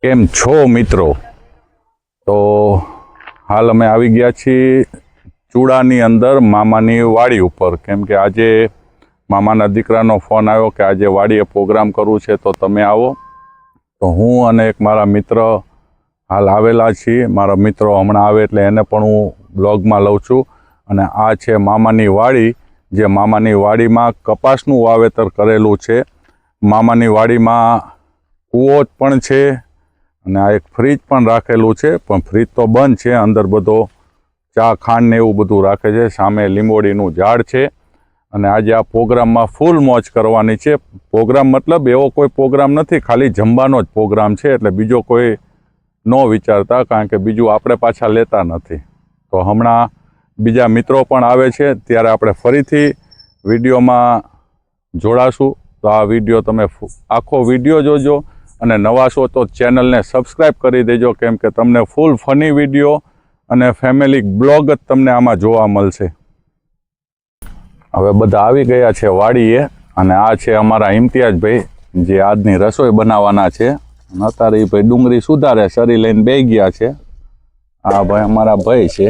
કેમ છો મિત્રો? તો હાલ અમે આવી ગયા છીએ ચૂડાની અંદર મામાની વાડી ઉપર, કેમ કે આજે મામાના દીકરાનો ફોન આવ્યો કે આજે વાડીએ પ્રોગ્રામ કરવું છે તો તમે આવો. તો હું અને એક મારા મિત્ર હાલ આવેલા છીએ. મારા મિત્રો હમણાં આવે એટલે એને પણ હું બ્લોગમાં લઉં છું. અને આ છે મામાની વાડી, જે મામાની વાડીમાં કપાસનું વાવેતર કરેલું છે. મામાની વાડીમાં કૂવો પણ છે અને આ એક ફ્રીજ પણ રાખેલું છે, પણ ફ્રીજ તો બંધ છે. અંદર બધો ચા ખાંડ ને એવું બધું રાખે છે. સામે લીંબોડીનું ઝાડ છે. અને આજે આ પ્રોગ્રામમાં ફૂલ મોજ કરવાની છે. પ્રોગ્રામ મતલબ એવો કોઈ પ્રોગ્રામ નથી, ખાલી જમવાનો જ પ્રોગ્રામ છે. એટલે બીજો કોઈ ન વિચારતા, કારણ કે બીજું આપણે પાછા લેતા નથી. તો હમણાં બીજા મિત્રો પણ આવે છે, ત્યારે આપણે ફરીથી વિડીયોમાં જોડાશું. તો આ વિડીયો તમે આખો વિડીયો જોજો, અને નવા છો તો ચેનલને સબસ્ક્રાઈબ કરી દેજો, કેમ કે તમને ફૂલ ફની વિડીયો અને ફેમિલી બ્લોગ જ તમને આમાં જોવા મળશે. હવે બધા આવી ગયા છે વાડીએ, અને આ છે અમારા ઇમ્તિયાઝભાઈ, જે આજની રસોઈ બનાવવાના છે. અત્યારે એ ભાઈ ડુંગળી સુધારે, શરી લઈને બેસી ગયા છે. આ ભાઈ અમારા ભાઈ છે,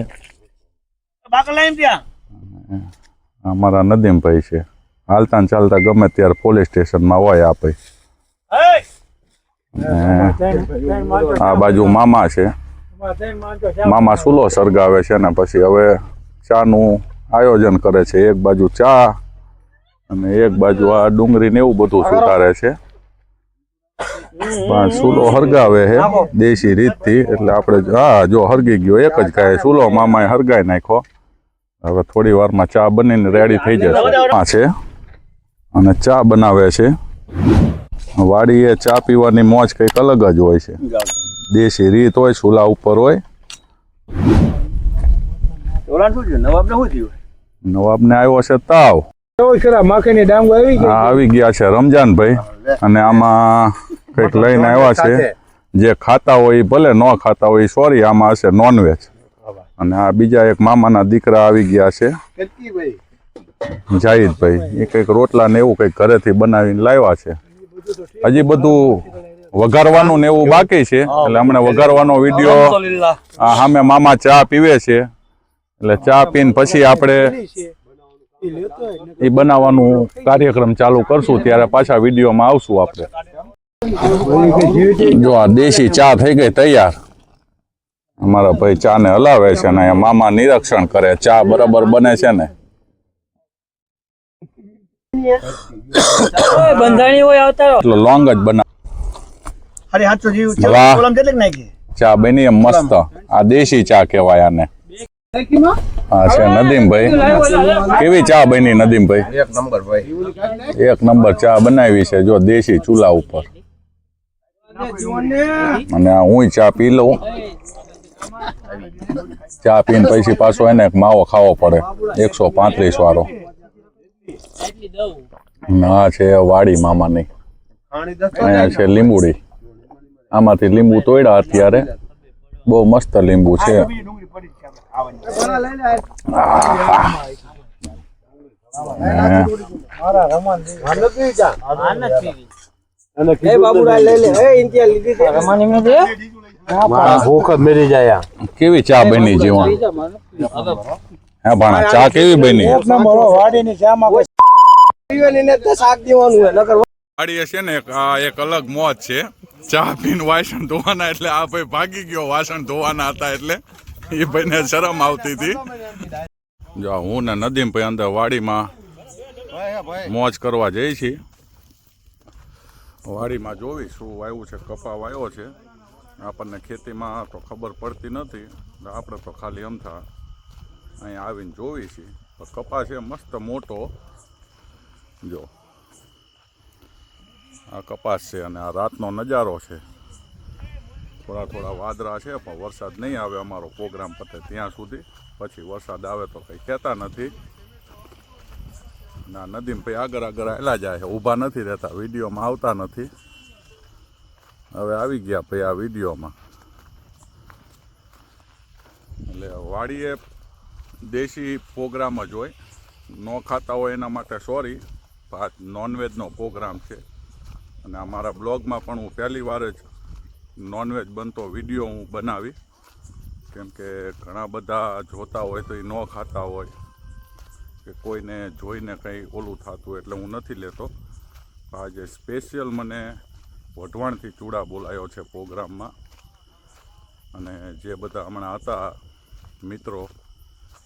અમારા નદીમભાઈ છે. હાલતા ને ચાલતા ગમે ત્યારે પોલીસ સ્ટેશનમાં હોય આ ભાઈ. આ બાજુ મામા છે, મામા ચૂલો સળગાવે છે ને પછી હવે ચાનું આયોજન કરે છે. એક બાજુ ચા અને એક બાજુ આ ડુંગળી ને એવું બધું સુધારે છે. પણ ચૂલો હરગાવે છે દેશી રીતથી, એટલે આપણે હા જો હરગી ગયો એક જ ગાય ચૂલો મામાએ હરગાઈ નાખ્યો. હવે થોડી વારમાં ચા બનીને રેડી થઈ જશે. છે અને ચા બનાવે છે. વાડીએ ચા પીવાની મોજ કંઈક અલગ જ હોય છે. દેશી રીત હોય, ચૂલા ઉપર હોય. નવાબને આવ્યો છે તાવ. આવી ગયા છે રમજાનભાઈ, અને આમાં કંઈક લઈને આવ્યા છે. જે ખાતા હોય એ ભલે, ન ખાતા હોય સોરી, આમાં હશે નોનવેજ. અને આ બીજા એક મામાના દીકરા આવી ગયા છે, જાહિદભાઈ. એ કંઈક રોટલા ને એવું કંઈક ઘરેથી બનાવીને લાવ્યા છે. હજી બધું વઘારવાનું ને એવું બાકી છે, એટલે હમણાં વઘારવાનો વિડીયો. સામે મામા ચા પીવે છે, એટલે ચા પીને પછી આપણે એ બનાવવાનું કાર્યક્રમ ચાલુ કરશું. ત્યારે પાછા વિડીયોમાં આવશું આપણે. જો આ દેશી ચા થઈ ગઈ તૈયાર. અમારા ભાઈ ચા ને હલાવે છે, ને મામા નિરીક્ષણ કરે ચા બરાબર બને છે ને. લોંગ જ બના ચા બની એમ મસ્ત. આ દેશી ચા કહેવાય આને. હા છે નદીમભાઈ. કેવી ચા બની નદીમભાઈ? એક નંબર ભાઈ, એક નંબર ચા બનાવી છે જો દેશી ચૂલા ઉપર. અને હું ચા પી લઉં. ચા પીને પછી પાછો એને એક માવો ખાવો પડે 135 વાળો. આ છે વાડી મામાની. અહીંયા છે લીંબુડી. આમાંથી લીંબુ તોડ્યા અત્યારે. બહુ મસ્ત લીંબુ છે. કેવી ચા બની જીવન? હા ભાણા, ચા કેવી બની? વાડીએ છે ને એક અલગ મોજ છે. ચા પીને વાસણ ધોવાના, એટલે આ ભાઈ ભાગી ગયો વાસણ ધોવાના હતા, એટલે એ ભાઈને શરમ આવતી હતી. જો હું ને નદીમભાઈ અંદર વાડીમાં મોજ કરવા જઈ છીએ. વાડીમાં જોવી શું વાવ્યું છે. કપા વાવ્યો છે. આપણને ખેતીમાં તો ખબર પડતી નથી, આપણે તો ખાલી અમથા અહીંયા આવીને જોવી છીએ. કપા છે મસ્ત મોટો. જો આ કપાસ છે, અને આ રાતનો નજારો છે. થોડા થોડા વાદળા છે, પણ વરસાદ નહીં આવે અમારો પ્રોગ્રામ પતે ત્યાં સુધી. પછી વરસાદ આવે તો કંઈ કહેતા નથી. ના નદીમભાઈ આગળ આગળ આવેલા જાય છે, ઊભા નથી રહેતા, વિડીયોમાં આવતા નથી. હવે આવી ગયા ભાઈ આ વિડીયોમાં. એટલે વાડીએ દેશી પ્રોગ્રામ જ હોય. ન ખાતા હોય એના માટે સોરી, નોનવેજનો પ્રોગ્રામ છે. અને અમારા બ્લોગમાં પણ હું પહેલી વાર જ નોનવેજ બનતો વિડીયો હું બનાવી, કેમ કે ઘણા બધા જોતા હોય તો એ ન ખાતા હોય કે કોઈને જોઈને કંઈ ઓલું થતું, એટલે હું નથી લેતો. આજે સ્પેશિયલ મને વઢવાણથી ચૂડા બોલાયો છે પ્રોગ્રામમાં, અને જે બધા હમણાં હતા મિત્રો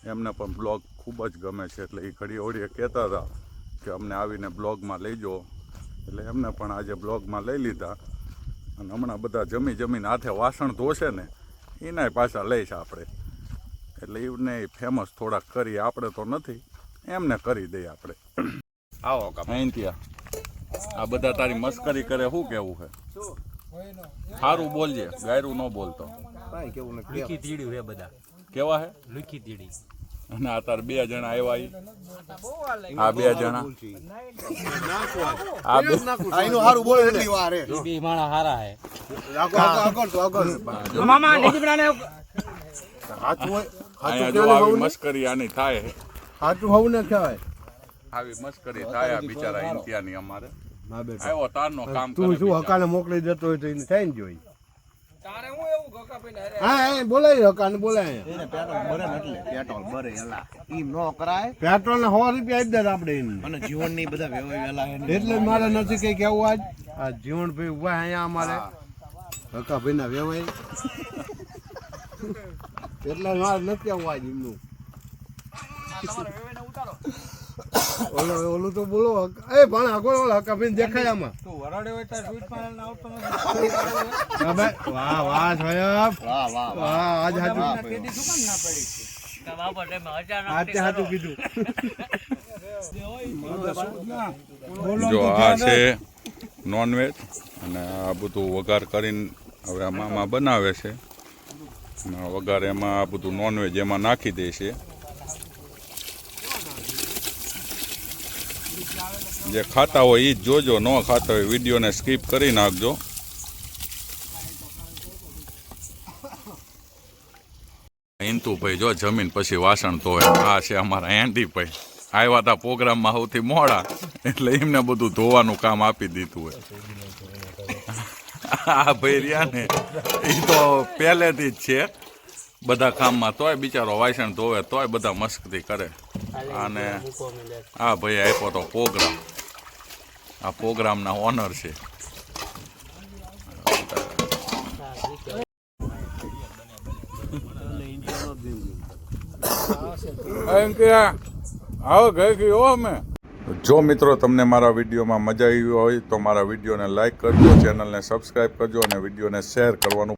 એમને પણ બ્લોગ ખૂબ જ ગમે છે, એટલે એ ઘડી ઓળીએ કહેતા હતા કે અમને આવીને બ્લોગમાં લઈ જાઓ, એટલે એમને પણ આજે બ્લોગમાં લઈ લીધા. અને હમણાં બધા જમીને હાથે વાસણ ધોશે ને એનાય પાછા લઈશ આપણે, એટલે એને ફેમસ થોડાક કરીએ, આપણે તો નથી એમને કરી દઈએ આપણે. આવો અહીંથી આ બધા તારી મસ્કરી કરે, શું કેવું છે? સારું બોલજે, ગાયરું ન બોલતો. લુખી તીડ્યું હે બધા. કેવા હે? લુખી તીડી. અને આ તાર 2 જણા આવ્યા, આ 2 જણા આઈનું હારું બોલે એટલી વાર હે. એ બી માણા હારા હે. મામા નથી અહીંયા જો આવી મસ્કરી આની થાય છે, હાચું હોવું ને કહેવાય. આવી મસ્કરી થાય બિચારા ઇન્ડિયાની. અમારે આવ્યો તારનો કામ તું કરે શું બિચારો. હકાને મોકલી દેતો હોય તો એને થાય ને જોઈ. હા બોલાય હકાને બોલાય. પેટ્રોલ ને 100 રૂપિયા આપી દે આપણે એને. અને જીવન ની બધા વેલા હે. એટલે મારે નથી કઈ કેવું આજ. આ જીવન ભાઈ ઉભા અહીંયા અમારે હકા ભાઈ ના વેવાય. એટલે મારે નથી કેવું આજ એમનું. ઓલું તો બોલો. એ પણ આગળ ઓલા હકા ભાઈ દેખાય આમાં. વાહ વાહ સાહેબ, વાહ આજ હાચું કીધું. જો આ છે નોનવેજ, અને આ બધું વઘાર કરીને હવે આ મામા બનાવે છે. અને આ વઘાર એમાં આ બધું નોનવેજ એમાં નાખી દે છે. જે ખાતા હોય એ જ જોજો, ન ખાતા હોય વિડીયોને સ્કીપ કરી નાખજો. હિન્તુભાઈ જો જમીન પછી વાસણ ધોવે. આ છે અમારા એન્ડીભાઈ, આવ્યા હતા પ્રોગ્રામમાં સૌથી મોડા, એટલે એમને બધું ધોવાનું કામ આપી દીધું હોય. આ ભાઈ રહ્યા ને એ તો પહેલેથી જ છે બધા કામમાં, તોય બિચારો વાસણ ધોવે તોય બધા મસ્તી કરે. અને આ ભાઈ આપ્યો તો પ્રોગ્રામ, આ પ્રોગ્રામના ઓનર છે. જો મિત્રો તમને મારા વિડીયોમાં મજા આવી હોય તો મારા વિડીયોને લાઈક કરજો, ચેનલને સબસ્ક્રાઈબ કરજો અને વિડીયોને શેર કરવાનું